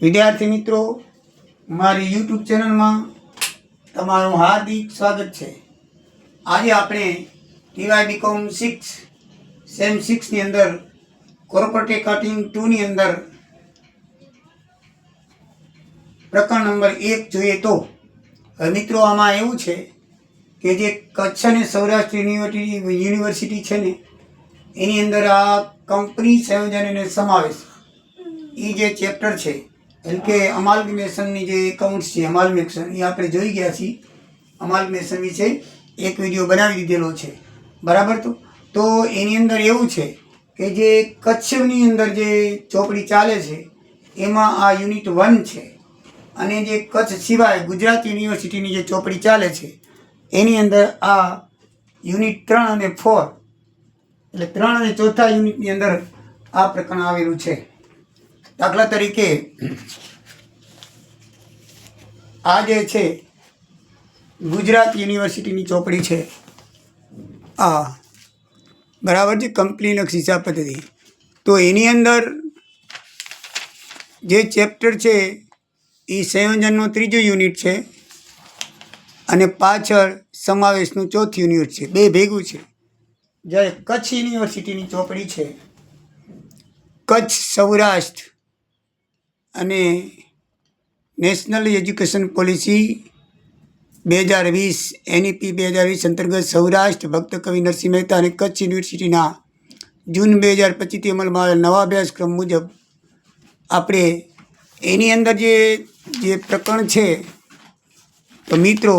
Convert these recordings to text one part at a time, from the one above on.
વિદ્યાર્થી મિત્રો, મારી યુટ્યુબ ચેનલમાં તમારું હાર્દિક સ્વાગત છે। આજે આપણે ટીવાય બીકોમ 6 સેમ 6 ની અંદર કોર્પોરેટ એકાઉન્ટિંગ 2 ની અંદર પ્રકરણ નંબર 1 જોઈએ તો મિત્રો આમાં એવું છે કે જે કચ્છ અને સૌરાષ્ટ્ર યુનિવર્સિટી છે ને એની અંદર આ કંપની સંયોજન અને સમાવેશ એ જે ચેપ્ટર છે એટલે કે અમાલ્ગમેશનની જે એકાઉન્ટ્સ છે અમાલ્ગમેશન એ આપણે જોઈ ગયા છીએ। અમાલ્ગમેશન વિશે એક વિડીયો બનાવી દીધેલો છે બરાબર। તો એની અંદર એવું છે કે જે કચ્છની અંદર જે ચોપડી ચાલે છે એમાં આ યુનિટ 1 છે અને જે કચ્છ સિવાય ગુજરાત યુનિવર્સિટીની જે ચોપડી ચાલે છે એની અંદર આ યુનિટ 3 અને 4 એટલે 3 અને 4થા યુનિટની અંદર આ પ્રકરણ આવેલું છે। દાખલા તરીકે આ જે છે ગુજરાત યુનિવર્સિટીની ચોપડી છે આ બરાબર છે, કંપનીલક્ષ હિસાબ પદ્ધતિ। તો એની અંદર જે ચેપ્ટર છે એ સંયોજનનું 3જું યુનિટ છે અને પાછળ સમાવેશનું 4થું યુનિટ છે, બે ભેગું છે। જ્યારે કચ્છ યુનિવર્સિટીની ચોપડી છે કચ્છ સૌરાષ્ટ્ર અને નેશનલ એજ્યુકેશન પોલિસી 2020 NEP 2020 અંતર્ગત સૌરાષ્ટ્ર ભક્ત કવિ નરસિંહ મહેતા અને કચ્છ યુનિવર્સિટીના જૂન 2025થી અમલમાં આવેલ નવા અભ્યાસક્રમ મુજબ આપણે એની અંદર જે પ્રકરણ છે તો મિત્રો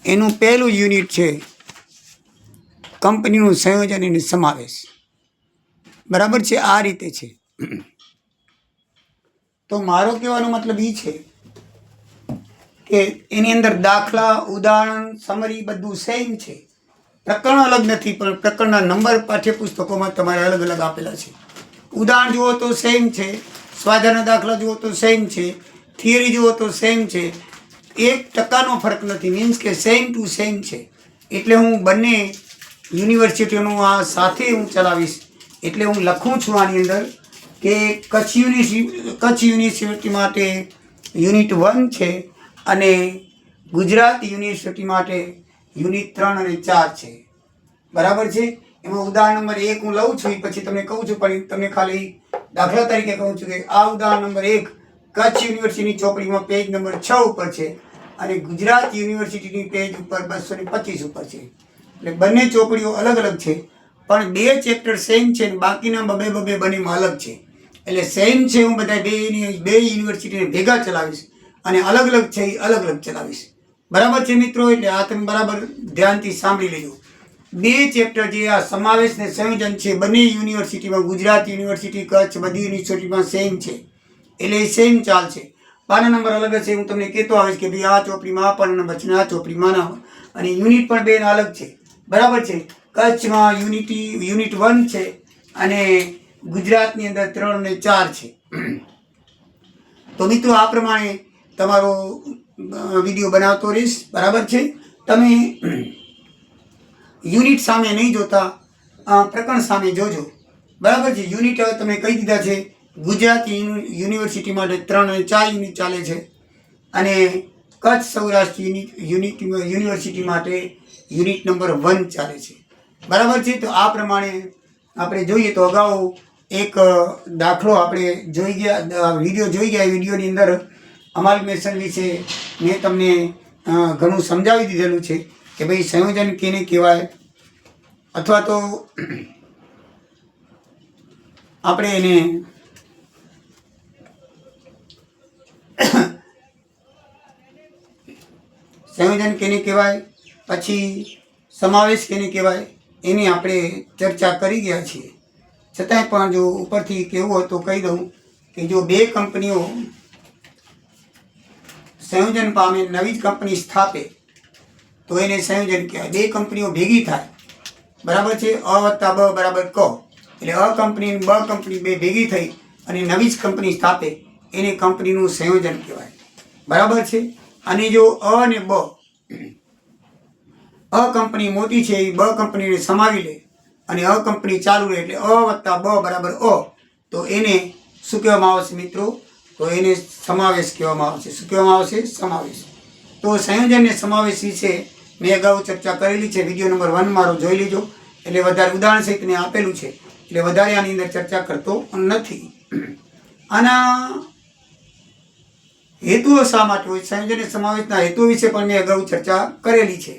એનું પહેલું યુનિટ છે કંપનીનું સંયોજન અને સમાવેશ બરાબર છે। આ રીતે છે। તો મારો કહેવાનો મતલબ એ છે કે એની અંદર દાખલા ઉદાહરણ સમરી બધું સેમ છે, પ્રકરણ અલગ નથી, પણ પ્રકરણના નંબર પાઠ્યપુસ્તકોમાં તમારે અલગ અલગ આપેલા છે। ઉદાહરણ જુઓ તો સેમ છે, સ્વાધ્યાયના દાખલા જુઓ તો સેમ છે, થિયરી જુઓ તો સેમ છે, 1% ફરક નથી, મીન્સ કે સેમ ટુ સેમ છે। એટલે હું બંને યુનિવર્સિટીઓનું આ સાથે હું ચલાવીશ। એટલે હું લખું છું આની અંદર કે કચ્છ યુનિવર્સિટી માટે યુનિટ 1 છે અને ગુજરાત યુનિવર્સિટી માટે યુનિટ 3 અને 4 છે બરાબર છે। એમાં ઉદાહરણ નંબર 1 હું લઉં છું, પછી તમને કહું છું, પણ તમને ખાલી દાખલા તરીકે કહું છું કે આ ઉદાહરણ નંબર 1 કચ્છ યુનિવર્સિટીની ચોપડીમાં પેજ નંબર 6 ઉપર છે અને ગુજરાત યુનિવર્સિટીની પેજ ઉપર 225 ઉપર છે। એટલે બંને ચોપડીઓ અલગ અલગ છે, પણ બે ચેપ્ટર સેમ છે ને બાકીના બબે બંનેમાં અલગ છે। એટલે સેમ છે હું બધા બે યુનિવર્સિટીને ભેગા ચલાવીશ અને અલગ અલગ છે એ અલગ અલગ ચલાવીશ બરાબર છે મિત્રો। એટલે આ તમે બરાબર ધ્યાનથી સાંભળી લેજો। બે ચેપ્ટર જે આ સમાવેશ ને સંયોજન છે બંને યુનિવર્સિટીમાં, ગુજરાત યુનિવર્સિટી કચ્છ બધી યુનિવર્સિટીમાં સેમ છે, એટલે એ સેમ ચાલશે। પાના નંબર અલગ હશે, હું તમને કહેતો આવીશ કે ભાઈ આ ચોપડીમાં આ પાના નંબર છે ને આ ચોપડીમાં ના હોય, અને યુનિટ પણ બે અલગ છે બરાબર છે। કચ્છમાં યુનિટ 1 છે અને ગુજરાતની અંદર 3 અને 4 છે। તો મિત્રો આ પ્રમાણે તમારો વિડીયો બનાવતો રહીશ બરાબર છે। તમે યુનિટ સામે નહીં જોતા, પ્રકરણ સામે જોજો બરાબર છે। યુનિટ હવે તમે કહી દીધા છે, ગુજરાત યુનિવર્સિટી માટે 3 અને 4 યુનિટ ચાલે છે અને કચ્છ સૌરાષ્ટ્ર યુનિવર્સિટી માટે યુનિટ નંબર 1 ચાલે છે બરાબર છે। તો આ પ્રમાણે આપણે જોઈએ તો અગાઉ એક દાખલો આપણે જોઈ ગયા, વિડીયો જોઈ ગયા, વિડીયોની અંદર અમાલ્ગમેશન વિશે મેં તમને ઘણું સમજાવી દીધેલું છે કે ભાઈ સંયોજન કેને કહેવાય, અથવા તો આપણે એને સંયોજન કેને કહેવાય, પછી સમાવેશ કેને કહેવાય, એની આપણે ચર્ચા કરી ગયા છીએ। છતાંય પણ જો ઉપરથી કહેવું હોય તો કહી દઉં કે જો બે કંપનીઓ સંયોજન પામે, નવી જ કંપની સ્થાપે તો એને સંયોજન કહેવાય। બે કંપનીઓ ભેગી થાય બરાબર છે, અ વત્તા બ બરાબર ક, એટલે અ કંપની બ કંપની બે ભેગી થઈ અને નવી જ કંપની સ્થાપે એને કંપનીનું સંયોજન કહેવાય બરાબર છે। અને જો અ અને બ, અ કંપની મોટી છે એ બ કંપનીને સમાવી લે અને અ કંપની ચાલુ રહે એટલે અ વત્તા બ બરાબર અ, તો એને શું કહેવામાં આવશે મિત્રો? તો એને સમાવેશ કહેવામાં આવશે. શું કહેવામાં આવશે? સમાવેશ. તો સંયોજન અને સમાવેશ વિશે મેં અગાઉ ચર્ચા કરેલી છે. વિડીયો નંબર 1 મારો જોઈ લીજો. એટલે વધારે ઉદાહરણ સહિત મેં આપેલું છે, એટલે વધારે આની અંદર ચર્ચા કરતો નથી. આના હેતુઓ શા માટે હોય? સંયોજન અને સમાવેશના હેતુઓ વિશે પણ મેં અગાઉ ચર્ચા કરેલી છે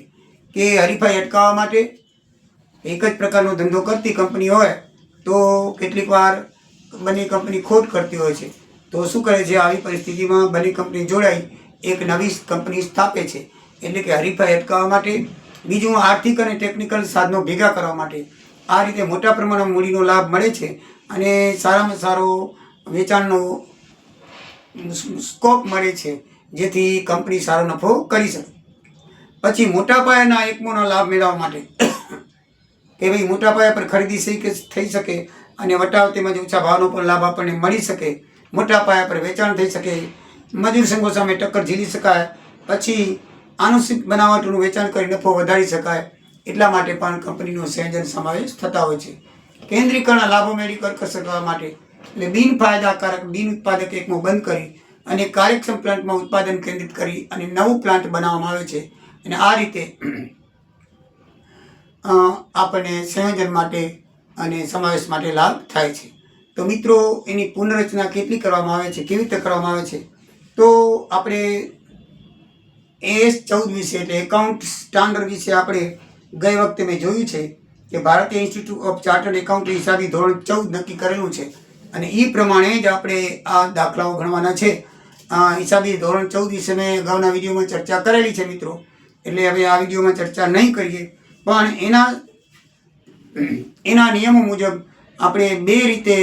કે હરીફાઈ અટકાવવા માટે. એક જ પ્રકારનો ધંધો કરતી કંપની હોય તો કેટલીક વાર બંને કંપની ખોટ કરતી હોય છે, તો શું કરે છે? આવી પરિસ્થિતિમાં બંને કંપની જોડાઈ એક નવી કંપની સ્થાપે છે, એટલે કે હરીફાઈ અટકાવવા માટે. બીજું, આર્થિક અને ટેકનિકલ સાધનો ભેગા કરવા માટે. આ રીતે મોટા પ્રમાણમાં મૂડીનો લાભ મળે છે અને સારામાં સારો વેચાણનો સ્કોપ મળે છે, જેથી કંપની સારો નફો કરી શકે. પછી મોટા પાયાના એકમોનો લાભ મેળવવા માટે કે ભાઈ મોટા પાયા પર ખરીદી થઈ શકે અને વટાવ તેમજ ઓછા ભાવનો પણ લાભ આપણને મળી શકે. મોટા પાયા પર વેચાણ થઈ શકે, મજૂર સંઘો સામે ટક્કર ઝીલી શકાય, પછી આનુષિક બનાવટનું વેચાણ કરી નફો વધારી શકાય. એટલા માટે પણ કંપનીનો સંયોજન સમાવેશ થતા હોય છે. કેન્દ્રીકરણ લાભો મેળવી કરકસર કરવા માટે, એટલે બિનફાયદાકારક બિન ઉત્પાદક એકમો બંધ કરી અને કાર્યક્ષમ પ્લાન્ટમાં ઉત્પાદન કેન્દ્રિત કરી અને નવું પ્લાન્ટ બનાવવામાં આવે છે. અને આ રીતે આપણને સંયોજન માટે અને સમાવેશ માટે લાભ થાય છે. તો મિત્રો, એની પુનઃરચના કેટલી કરવામાં આવે છે, કેવી રીતે કરવામાં આવે છે? તો આપણે AS14 વિશે એટલે એકાઉન્ટ સ્ટાન્ડર્ડ વિશે આપણે ગઈ વખતે મેં જોયું છે કે ભારતીય ઇન્સ્ટિટ્યૂટ ઓફ ચાર્ટર્ડ એકાઉન્ટ હિસાબી ધોરણ 14 નક્કી કરેલું છે અને એ પ્રમાણે જ આપણે આ દાખલાઓ ગણવાના છે. હિસાબી ધોરણ 14 વિશે મેં અગાઉના વિડીયોમાં ચર્ચા કરેલી છે મિત્રો, એટલે હવે આ વિડીયોમાં ચર્ચા નહીં કરીએ. પણ એના નિયમો મુજબ આપણે બે રીતે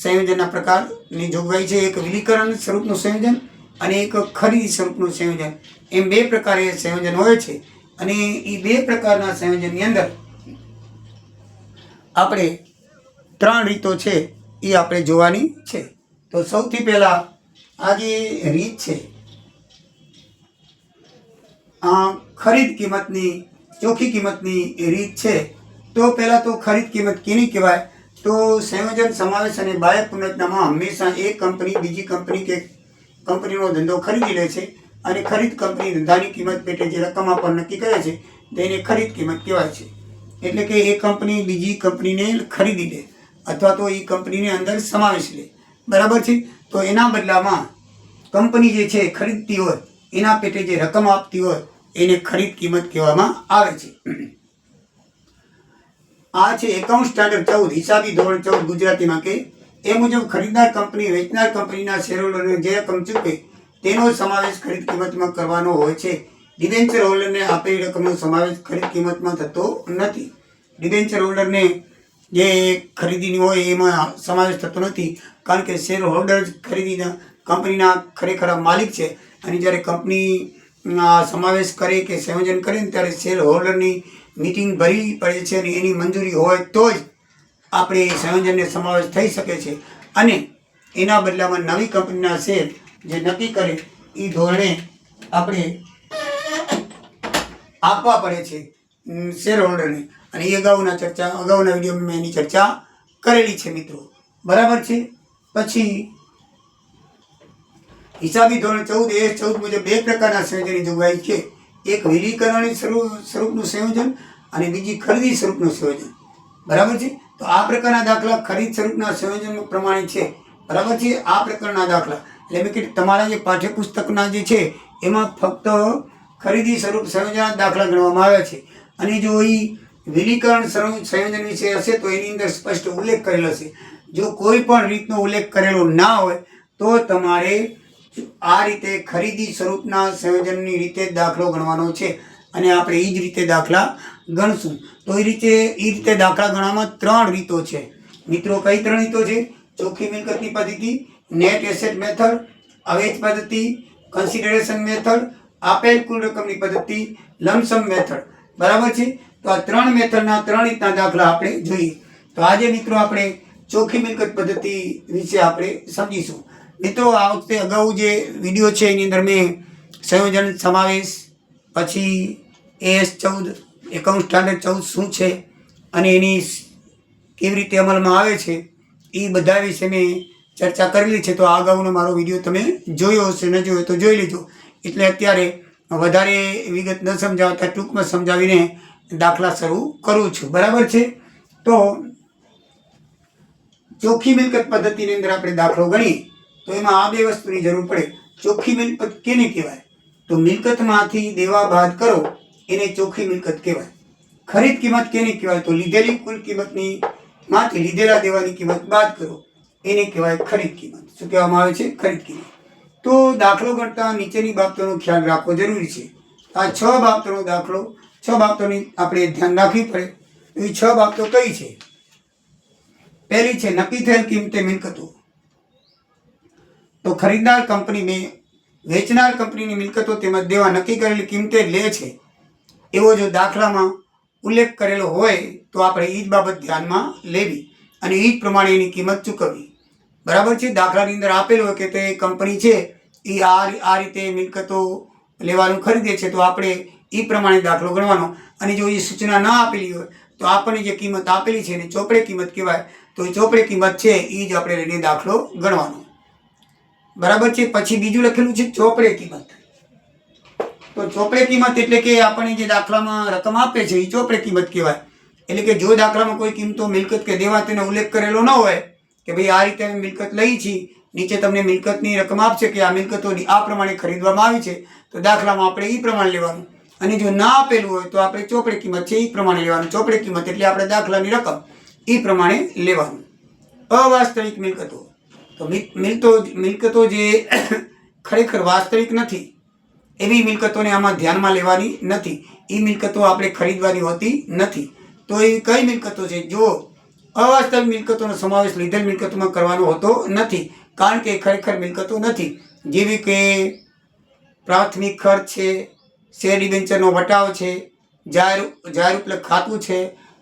સંયોજનના પ્રકારની જોગવાઈ છે. એક વિલીકરણ સ્વરૂપનું સંયોજન અને એક ખરીદી સ્વરૂપનું સંયોજન. એમ બે પ્રકારે સંયોજન હોય છે અને એ બે પ્રકારના સંયોજનની અંદર આપણે 3 રીતો છે એ આપણે જોવાની છે. તો સૌથી પહેલાં આ જે રીત છે, ખરીદ કિંમતની ચોખ્ખી કિંમતની રીત છે. તો પહેલાં તો ખરીદ કિંમત કેની કહેવાય? તો સંયોજન, સમાવેશ અને બાહ્ય પુનઃરચનામાં હંમેશા એક કંપની બીજી કંપની કે કંપનીનો ધંધો ખરીદી લે છે અને ખરીદ કંપની ધંધાની કિંમત પેટે જે રકમ આપણને નક્કી કરે છે તેને ખરીદ કિંમત કહેવાય છે. એટલે કે એ કંપની બીજી કંપનીને ખરીદી લે અથવા તો એ કંપનીને અંદર સમાવેશ લે. બરાબર છે? તો એના બદલામાં કંપની જે છે ખરીદતી હોય એના પેટે જે રકમ આપતી હોય એને ખરીદ કિંમત કહેવામાં આવે છે. આ છે એકાઉન્ટ સ્ટાન્ડર્ડ 14 હિસાબી ધોરણ 14 ગુજરાતીમાં કે એ મુજબ ખરીદનાર કંપની વેચનાર કંપનીના શેરહોલ્ડરને જે રકમ ચૂકવે તેનો સમાવેશ ખરીદ કિંમતમાં કરવાનો હોય છે. ડિબેન્ચર હોલ્ડરને આપેલી રકમનો સમાવેશ ખરીદ કિંમતમાં થતો નથી. ડિબેન્ચર હોલ્ડરને જે ખરીદીની હોય એમાં સમાવેશ થતો નથી, કારણ કે શેર હોલ્ડર જ ખરીદીના કંપનીના ખરેખર માલિક છે. અને જ્યારે કંપની સમાવેશ કરે કે સંયોજન કરે ને ત્યારે શેર હોલ્ડરની મીટિંગ ભરવી પડે છે અને એની મંજૂરી હોય તો જ આપણે સંયોજનને સમાવેશ થઈ શકે છે. અને એના બદલામાં નવી કંપનીના શેર જે નક્કી કરે એ ધોરણે આપણે આપવા પડે છે શેર હોલ્ડરને. અને એ અગાઉના વિડીયોમાં મેં એની ચર્ચા કરેલી છે મિત્રો. બરાબર છે? પછી હિસાબી ધોરણ 14 AS14 મુજબ બે પ્રકારના સંયોજનની જોગવાઈ છે. એક વિલીકરણ સ્વરૂપનું સંયોજન અને બીજી ખરીદી સ્વરૂપનું સંયોજન. બરાબર છે? તો આ પ્રકારના દાખલા ખરીદ સ્વરૂપના સંયોજન પ્રમાણે છે. બરાબર છે? આ પ્રકારના દાખલા એટલે કે તમારા જે પાઠ્યપુસ્તકના જે છે એમાં ફક્ત ખરીદી સ્વરૂપ સંયોજન દાખલા ગણવામાં આવ્યા છે. અને જો એ વિલીકરણ સંયોજન વિશે હશે તો એની અંદર સ્પષ્ટ ઉલ્લેખ કરેલો હશે. જો કોઈ પણ રીતનો ઉલ્લેખ કરેલો ના હોય તો તમારે આ રીતે ખરીદી સ્વરૂપના સંયોજનની રીતે દાખલો ગણવાનો છે અને આપણે એ જ રીતે દાખલા ગણશું. તો એ રીતે દાખલા ગણવામાં 3 રીતો છે મિત્રો. કઈ 3 રીતો છે? ચોખ્ખી મિલકતની પદ્ધતિ, નેટ એસેટ મેથડ, અવેજ પદ્ધતિ, કન્સિડરેશન મેથડ, આપેલ કુલ રકમની પદ્ધતિ, લમસમ મેથડ. બરાબર છે? તો આ 3 મેથડના 3 રીતના દાખલા આપણે જોઈએ. તો આજે મિત્રો આપણે ચોખ્ખી મિલકત પદ્ધતિ વિશે આપણે સમજીશું. મિત્રો, આ વખતે અગાઉ જે વિડીયો છે એની અંદર મેં સંયોજન, સમાવેશ, પછી AS14 એકાઉન્ટ સ્ટાન્ડર્ડ 14 શું છે અને એની કેવી રીતે અમલમાં આવે છે એ બધા વિશે મેં ચર્ચા કરેલી છે, તો આ અગાઉનો મારો વિડીયો તમે જોયો હશે, ન જોયો તો જોઈ લેજો. એટલે અત્યારે વધારે વિગત ન સમજાવતા ટૂંકમાં સમજાવીને દાખલા શરૂ કરું છું. બરાબર છે. તો ચોખ્ખી મિલકત પદ્ધતિની અંદર આપણે દાખલો ગણીએ તો એમાં આ બે વસ્તુની જરૂર પડે. ચોખ્ખી મિલકત કેને કહેવાય? તો મિલકતમાંથી દેવા બાદ કરો એને ચોખ્ખી મિલકત કહેવાય. ખરીદ કિંમત કેને કહેવાય? તો લીધેલી કુલ કિંમતની માંથી લીધેલા દેવાની કિંમત બાદ કરો એને કહેવાય ખરીદ કિંમત. શું કહેવામાં આવે છે? ખરીદ કિંમત. તો દાખલો ગણતા નીચેની બાબતોનો ખ્યાલ રાખવો જરૂરી છે. આ 6 બાબતોનો દાખલો, 6 બાબતોની આપણે ધ્યાન રાખવી પડે. એ 6 બાબતો કઈ છે? પહેલી છે નક્કી થયેલ કિંમતે મિલકતો. તો ખરીદનાર કંપનીને વેચનાર કંપનીની મિલકતો તેમજ દેવા નક્કી કરેલી કિંમતે લે છે એવો જો દાખલામાં ઉલ્લેખ કરેલો હોય તો આપણે એ જ બાબત ધ્યાનમાં લેવી અને એ જ પ્રમાણે એની કિંમત ચૂકવવી. બરાબર છે. દાખલાની અંદર આપેલું હોય કે તે કંપની છે એ આ રીતે મિલકતો લેવાનું ખરીદે છે, તો આપણે એ પ્રમાણે દાખલો ગણવાનો. અને જો એ સૂચના ના આપેલી હોય તો આપણને જે કિંમત આપેલી છે એને ચોપડે કિંમત કહેવાય. તો એ ચોપડે કિંમત છે એ જ આપણે લઈને દાખલો ગણવાનો. બરાબર છે. પછી બીજું લખેલું છે ચોપડે કિંમત. તો ચોપડે કિંમત એટલે કે આપણને જે દાખલામાં રકમ આપે છે એ ચોપડે કિંમત કહેવાય. એટલે કે જો દાખલામાં કોઈ કિંમતો મિલકત કે દેવા તેનો ઉલ્લેખ કરેલો ન હોય કે ભાઈ આ રીતે મિલકત લઈ છે, નીચે તમને મિલકતની રકમ આપશે કે આ મિલકતોની આ પ્રમાણે ખરીદવામાં આવી છે, તો દાખલામાં આપણે એ પ્રમાણે લેવાનું. અને જો ના આપેલું હોય તો આપણે ચોપડે કિંમત છે એ પ્રમાણે લેવાનું. ચોપડે કિંમત એટલે આપણે દાખલાની રકમ એ પ્રમાણે લેવાનું. અવાસ્તવિક મિલકતો. તો મિલકતો જે ખરેખર વાસ્તવિક નથી એવી મિલકતોને આમાં ધ્યાનમાં લેવાની નથી. એ મિલકતો આપણે ખરીદવાની હોતી નથી. તો એવી કઈ મિલકતો છે? જો અવાસ્તવિક મિલકતોનો સમાવેશ લીધેલ મિલકતોમાં કરવાનો હોતો નથી, કારણ કે ખરેખર મિલકતો નથી. જેવી કે પ્રાથમિક ખર્ચ છે, શેર ડિબેન્ચરનો વટાવ છે, જાહેર ઉપલબ્ધ ખાતું છે,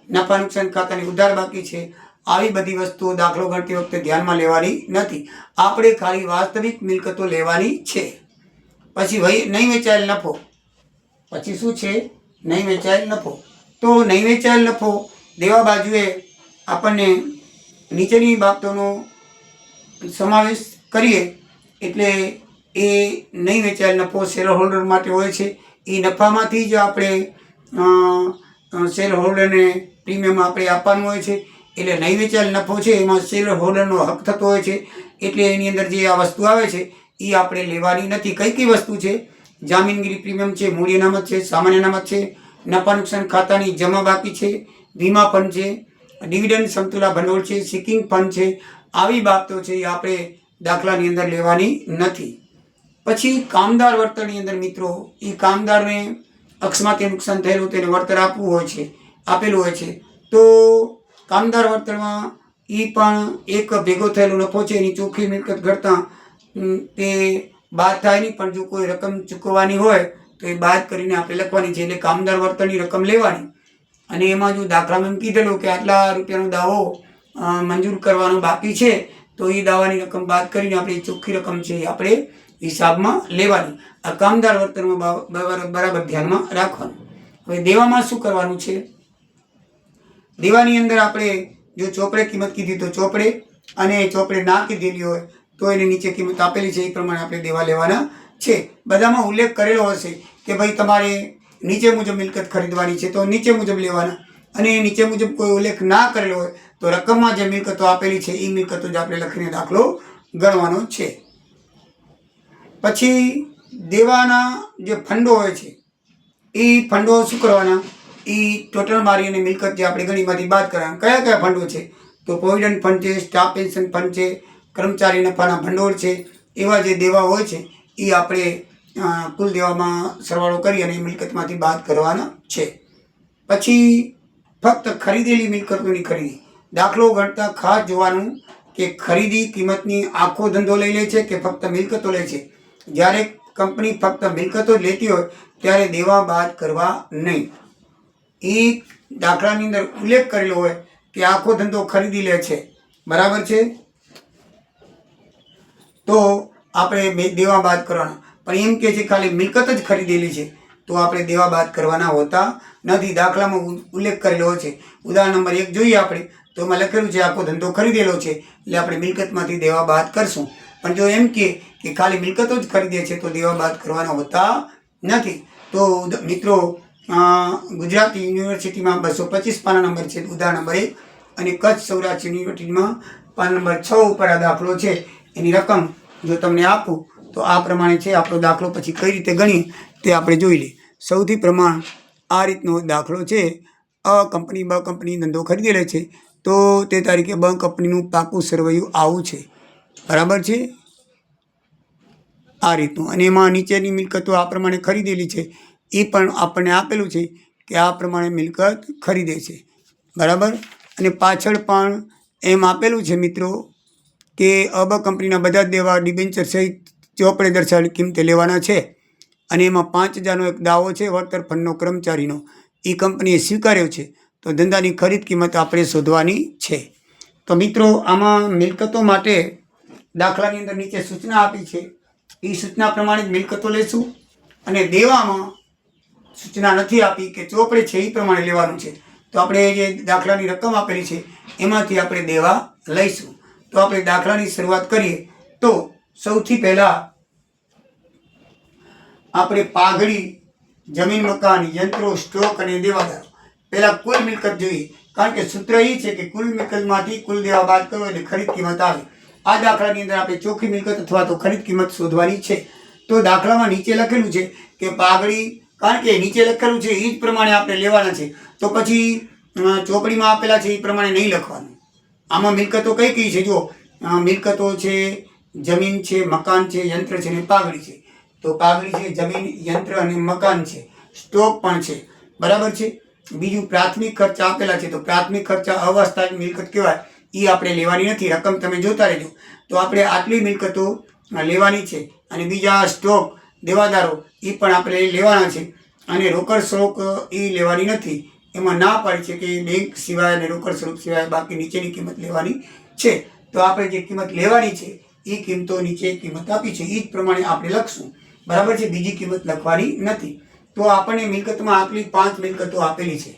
નફા નુકસાન ખાતાની ઉધાર બાકી છે. આવી બધી વસ્તુઓ દાખલો ગણતી વખતે ધ્યાનમાં લેવાની નથી. આપણે ખાલી વાસ્તવિક મિલકતો લેવાની છે. પછી નહીં વેચાયેલ નફો. પછી શું છે? નહીં વેચાયેલ નફો. તો નહીં વેચાયેલ નફો દેવા બાજુએ આપણને નીચેની બાબતોનો સમાવેશ કરીએ એટલે એ નહીં વેચાયેલ નફો શેર હોલ્ડર માટે હોય છે. એ નફામાંથી જ આપણે શેર હોલ્ડરને પ્રીમિયમ આપણે આપવાનું હોય છે. એટલે નહીં વેચાયેલ નફો છે એમાં શેર હોલ્ડરનો હક થતો હોય છે. એટલે એની અંદર જે આ વસ્તુ આવે છે એ આપણે લેવાની નથી. કઈ કઈ વસ્તુ છે? જામીનગીરી પ્રીમિયમ છે, મૂડી અનામત છે, સામાન્ય અનામત છે, નફા નુકસાન ખાતાની જમા બાકી છે, વીમા ફંડ છે, ડિવિડન્ડ સમતુલા ભંડોળ છે, સિકિંગ ફંડ છે. આવી બાબતો છે એ આપણે દાખલાની અંદર લેવાની નથી. પછી કામદાર વળતરની અંદર મિત્રો, એ કામદારને અકસ્માતે નુકસાન થયેલું તેને વળતર આપવું હોય છે, આપેલું હોય છે. તો કામદાર વળતરમાં એ પણ એક ભેગો થયેલો નફો છે, એની ચોખ્ખી મિલકત ગણતા તે બાદ થાય નહીં, પણ જો કોઈ રકમ ચૂકવવાની હોય તો એ બાદ કરીને આપણે લખવાની છે. એટલે કામદાર વળતરની રકમ લેવાની. અને એમાં જો દાખલામાં એમ કીધેલું કે આટલા રૂપિયાનો દાવો મંજૂર કરવાનો બાકી છે, તો એ દાવાની રકમ બાદ કરીને આપણે ચોખ્ખી રકમ છે એ આપણે હિસાબમાં લેવાની. આ કામદાર વળતરમાં બરાબર ધ્યાનમાં રાખવાનું. હવે દેવામાં શું કરવાનું છે? દેવાની અંદર આપણે જો ચોપડે કિંમત કીધી તો ચોપડે, અને ચોપડે ના કીધેલી હોય તો એની નીચે કિંમત આપેલી છે એ પ્રમાણે આપણે દેવા લેવાના છે. બધામાં ઉલ્લેખ કરેલો હશે કે ભાઈ તમારે નીચે મુજબ મિલકત ખરીદવાની છે તો નીચે મુજબ લેવાના. અને નીચે મુજબ કોઈ ઉલ્લેખ ના કરેલો હોય તો રકમમાં જે મિલકતો આપેલી છે એ મિલકતો જ આપણે લખીને દાખલો ગણવાનો છે. પછી દેવાના જે ફંડો હોય છે એ ફંડો શું કરવાના? એ ટોટલ મારી અને મિલકત જે આપણે ગણીમાંથી બાદ કરવાના. કયા કયા ફંડો છે? તો પ્રોવિડન્ટ ફંડ છે, સ્ટાફ પેન્શન ફંડ છે, કર્મચારી નફાના ભંડોળ છે. એવા જે દેવા હોય છે એ આપણે કુલ દેવામાં સરવાળો કરી અને મિલકતમાંથી બાદ કરવાના છે. પછી ફક્ત ખરીદેલી મિલકતોની ખરીદી. દાખલો ગણતા ખાસ જોવાનું કે ખરીદી કિંમતની આખો ધંધો લઈ લે છે કે ફક્ત મિલકતો લે છે. જ્યારે કંપની ફક્ત મિલકતો જ લેતી હોય ત્યારે દેવા બાદ કરવા નહીં. એ દાખલાની અંદર ઉલ્લેખ કરેલો હોય કે આખો ધંધો ખરીદી લે છે, બરાબર છે, તો આપણે દેવા બાદ કરવાના. પણ એમ કે છે ખાલી મિલકત જ ખરીદેલી છે તો આપણે દેવા બાદ કરવાના હોતા નથી. દાખલામાં ઉલ્લેખ કરેલો હોય છે. ઉદાહરણ નંબર 1 જોઈએ આપણે તો તો એમાં લખેલું છે આખો ધંધો ખરીદેલો છે એટલે આપણે મિલકતમાંથી દેવા બાદ કરશું. પણ જો એમ કે ખાલી મિલકતો જ ખરીદે છે તો દેવા બાદ કરવાના હોતા નથી. તો મિત્રો ગુજરાત યુનિવર્સિટીમાં 225 પાના નંબર છે ઉદાહરણ નંબર 1 અને કચ્છ સૌરાષ્ટ્ર યુનિવર્સિટીમાં પાના નંબર 6 ઉપર આ દાખલો છે. એની રકમ જો તમને આપું તો આ પ્રમાણે છે. આપણો દાખલો પછી કઈ રીતે ગણીએ તે આપણે જોઈ લઈએ. સૌથી પ્રમાણ આ રીતનો દાખલો છે. અ કંપની બ કંપની ધંધો ખરીદેલો છે તો તે તારીખે બ કંપનીનું પાકું સરવૈયું આવું છે. બરાબર છે આ રીતનું. અને એમાં નીચેની મિલકતો આ પ્રમાણે ખરીદેલી છે એ પણ આપણને આપેલું છે કે આ પ્રમાણે મિલકત ખરીદે છે. બરાબર. અને પાછળ પણ એમ આપેલું છે મિત્રો કે અબ કંપનીના બધા જ દેવા ડિબેન્ચર સહિત ચોપડે દર્શાવેલી કિંમતે લેવાના છે. અને એમાં 5000નો એક દાવો છે વળતર ફંડનો કર્મચારીનો, એ કંપનીએ સ્વીકાર્યો છે. તો ધંધાની ખરીદ કિંમત આપણે શોધવાની છે. તો મિત્રો આમાં મિલકતો માટે દાખલાની અંદર નીચે સૂચના આપી છે. એ સૂચના પ્રમાણે જ મિલકતો લેશું. અને દેવામાં સૂચના નથી આપી કે ચોપડે છે એ પ્રમાણે લેવાનું છે. તો આપણે જે દાખલાની રકમ આપેલી છે એમાંથી આપણે દેવા લઈશું. તો આપણે દાખલાની શરૂઆત કરીએ. તો સૌથી પહેલાં આપણે પાઘડી, જમીન મકાન, યંત્રો, સ્ટોક અને દેવાદારો, પહેલાં કુલ મિલકત જોઈએ. કારણ કે સૂત્ર એ છે કે કુલ મિલકતમાંથી કુલ દેવા બાદ કરો એટલે ખરીદ કિંમત આવે. આ દાખલાની અંદર આપણે ચોખ્ખી મિલકત અથવા તો ખરીદ કિંમત શોધવાની છે. તો દાખલામાં નીચે લખેલું છે કે પાઘડી, કારણ કે નીચે લખેલું છે એ જ પ્રમાણે આપણે લેવાના છે. તો પછી ચોપડીમાં આપેલા છે એ પ્રમાણે નહીં લખવાનું. આમાં મિલકતો કઈ કઈ છે? જો મિલકતો છે, જમીન છે, મકાન છે, યંત્ર છે અને પાઘડી છે. તો પાઘડી છે, જમીન, યંત્ર અને મકાન છે. સ્ટોક પણ છે. બરાબર છે. બીજું પ્રાથમિક ખર્ચ આપેલા છે. તો પ્રાથમિક ખર્ચ અવાસ્તવિક મિલકત કહેવાય, એ આપણે લેવાની નથી. રકમ તમે જોતા રહેજો. તો આપણે આટલી મિલકતો લેવાની છે. અને બીજા સ્ટોક, દેવાદારો એ પણ આપણે લેવાના છે. અને રોકડ સ્વરૂપ એ લેવાની નથી. એમાં ના પાડી છે કે બેંક સિવાય અને રોકડ સ્વરૂપ સિવાય બાકી નીચેની કિંમત લેવાની છે. તો આપણે જે કિંમત લેવાની છે એ કિંમતો નીચે કિંમત આપી છે એ જ પ્રમાણે આપણે લખશું. બરાબર છે. બીજી કિંમત લખવાની નથી. તો આપણને મિલકતમાં આટલી 5 મિલકતો આપેલી છે.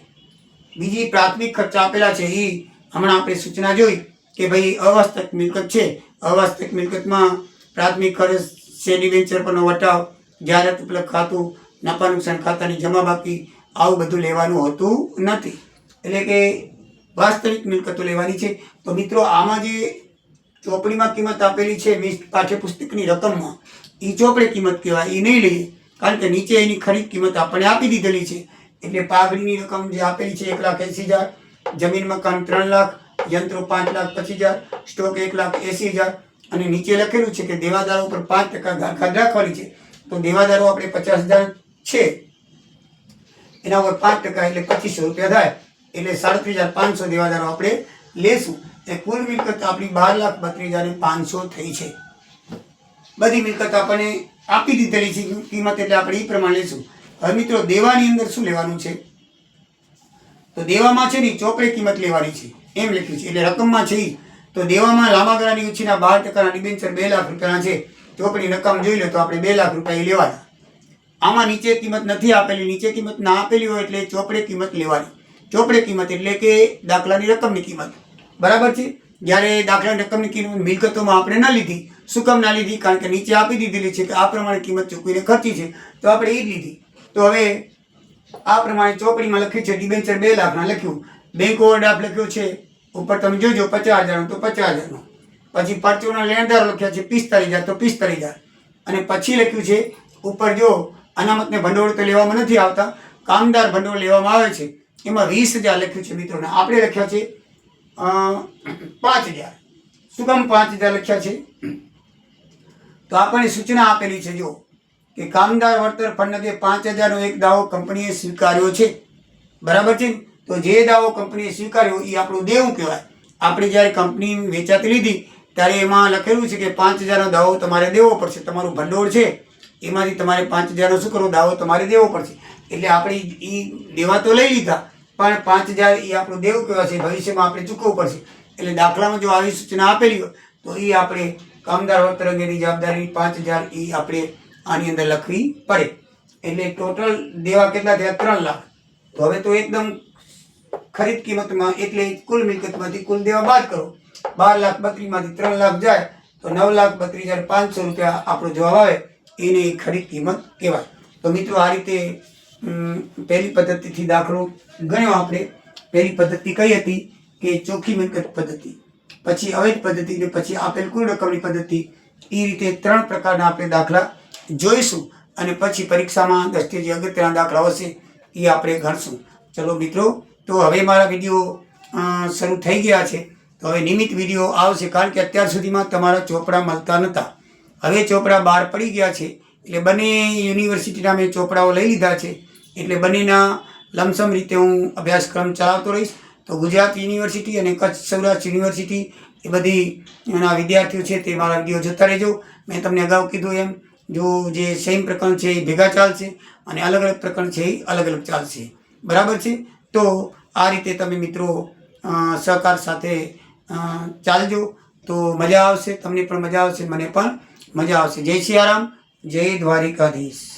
બીજી પ્રાથમિક ખર્ચ આપેલા છે એ હમણાં આપણે સૂચના જોઈ કે ભાઈ અવાસ્તવિક મિલકત છે. અવાસ્તવિક મિલકતમાં પ્રાથમિક ખર્ચ છે, ડિબેન્ચર પરનો વટાવ, જાહેરાત ઉપલબ્ધ ખાતું, નફા નુકસાન ખાતાની જમા બાકી, આવું બધું લેવાનું હોતું નથી. એટલે કે વાસ્તવિક મિલકતો લેવાની છે. તો મિત્રો આમાં જે ચોપડીમાં કિંમત આપેલી છે પાઠ્યપુસ્તકની રકમમાં, એ ચોપડે કિંમત કહેવાય, એ નહીં લઈએ. કારણ કે નીચે એની ખરીદ કિંમત આપણને આપી દીધેલી છે. એટલે પાઘડીની રકમ જે આપેલી છે 1,80,000, જમીન મકાન 3 લાખ, યંત્રો 5,25,000, સ્ટોક 1,80,000. અને નીચે લખેલું છે કે દેવાદારો પર 5% ગારખાદ રાખવાની છે. તો દેવાદારો આપણે 50,000 છે, એના ઉપર 5% એટલે 2500 રૂપિયા થાય. એટલે 37,500 દેવાદારો આપણે લેશું. એ કુલ મિલકત આપણી 12,32,500 થઈ છે. બધી મિલકત આપણને આપી દીધેલી છે કિંમત, એટલે આપણે એ પ્રમાણે લેશું. હવે મિત્રો દેવાની અંદર શું લેવાનું છે? તો દેવામાં છે ને ચોપડે કિંમત લેવાની છે એમ લખ્યું છે. એટલે રકમમાં છે તો દેવામાં લાંબા ગાળાની ઉછીના 12%ના ડિબેન્ચર 2 લાખ રૂપિયાના છે. ચોપડી રકમ જોઈ લો તો આપણે 2 લાખ રૂપિયા લેવાના. આમાં નીચે કિંમત નથી આપેલી. નીચે કિંમત ના આપેલી હોય એટલે ચોપડે કિંમત લેવાની. ચોપડે કિંમત એટલે કે દાખલાની રકમની કિંમત. બરાબર છે. જ્યારે દાખલાની રકમની કિંમત મિલકતોમાં આપણે ન લીધી. શું કામ ના લીધી? કારણ કે નીચે આપી દીધેલી છે કે આ પ્રમાણે કિંમત ચૂકવીને ખર્ચી છે, તો આપણે એ જ લીધી. તો હવે આ પ્રમાણે ચોપડીમાં લખ્યું છે ડિબેન્ચર 2 લાખના લખ્યું. બેંક ઓવરડ્રાફ્ટ લખ્યો છે ઉપર, તમે જોજો 50,000 તો 50,000. પછી પરચુના લેણદાર લખ્યા છે 45,000 તો 45,000. અને પછી લખ્યું છે ઉપર જો અનામતને ભંડોળ તો લેવામાં નથી આવતા, કામદાર ભંડોળ લેવામાં આવે છે. એમાં 20,000 લખ્યું છે મિત્રોને. આપણે લખ્યા છે 5,000. શું કામ 5,000 લખ્યા છે? તો આપણને સૂચના આપેલી છે જો કે કામદાર વળતર ફંડ 5,000નો એક દાવો કંપનીએ સ્વીકાર્યો છે. બરાબર છે. તો જે દાવો કંપનીએ સ્વીકાર્યો એ આપણું દેવું કહેવાય. આપણે જ્યારે કંપની વેચાતી લીધી ત્યારે એમાં લખેલું છે કે 5,000નો દાવો તમારે દેવો પડશે. તમારું ભંડોળ છે એમાંથી તમારે 5,000નો શું કરવો? દાવો તમારે દેવો પડશે. એટલે આપણે એ દેવા તો લઈ લીધા, પણ 5,000 એ આપણું દેવું કહેવાય છે. ભવિષ્યમાં આપણે ચૂકવવું પડશે. એટલે દાખલામાં જો આવી સૂચના આપેલી હોય તો એ આપણે કામદાર વળતર અંગેની જવાબદારી 5,000 એ આપણે આની અંદર લખવી પડે. એટલે ટોટલ દેવા કેટલા થયા? 3 લાખ. તો હવે તો એકદમ ખરીદ કિંમતમાં એટલે કુલ મિલકતમાંથી કુલ દેવા બાદ કરો. 12,32,000 માંથી 3 લાખ જાય તો 9,32,500 રૂપિયા આપણો જવાબ આવે. એને ખરીદ કિંમત કહેવાય. તો મિત્રો આ રીતે પહેલી પદ્ધતિથી દાખલો ગણ્યો આપણે. પહેલી પદ્ધતિ કઈ હતી કે ચોખ્ખી મિલકત પદ્ધતિ, પછી અવૈધ પદ્ધતિ ને પછી આપેલ કુલ રકમની પદ્ધતિ. એ રીતે 3 પ્રકારના આપણે દાખલા જોઈશું અને પછી પરીક્ષામાં 10 જે અગત્યના દાખલાઓ હશે એ આપણે ગણશું. ચલો મિત્રો, તો હવે મારા વિડીયો શરૂ થઈ ગયા છે. તો હવે નિયમિત વિડીયો આવશે, કારણ કે અત્યાર સુધીમાં તમારા ચોપડા મળતા નહોતા. હવે ચોપડા બહાર પડી ગયા છે એટલે બંને યુનિવર્સિટીના મેં ચોપડાઓ લઈ લીધા છે. એટલે બંનેના લમસમ રીતે હું અભ્યાસક્રમ ચલાવતો રહીશ. તો ગુજરાત યુનિવર્સિટી અને કચ્છ સૌરાષ્ટ્ર યુનિવર્સિટી એ બધી એના વિદ્યાર્થીઓ છે તે મારા વિડીયો જોતા રહેજો. મેં તમને અગાઉ કીધું એમ, જો જે સેમ પ્રકરણ છે એ ભેગા ચાલશે અને અલગ અલગ પ્રકરણ છે એ અલગ અલગ ચાલશે. બરાબર છે? તો આ રીતે તમે મિત્રો સહકાર સાથે ચાલજો તો મજા આવશે. તમને પણ મજા આવશે, મને પણ મજા આવશે. જય સિયારામ, જય દ્વારિકાધીશ.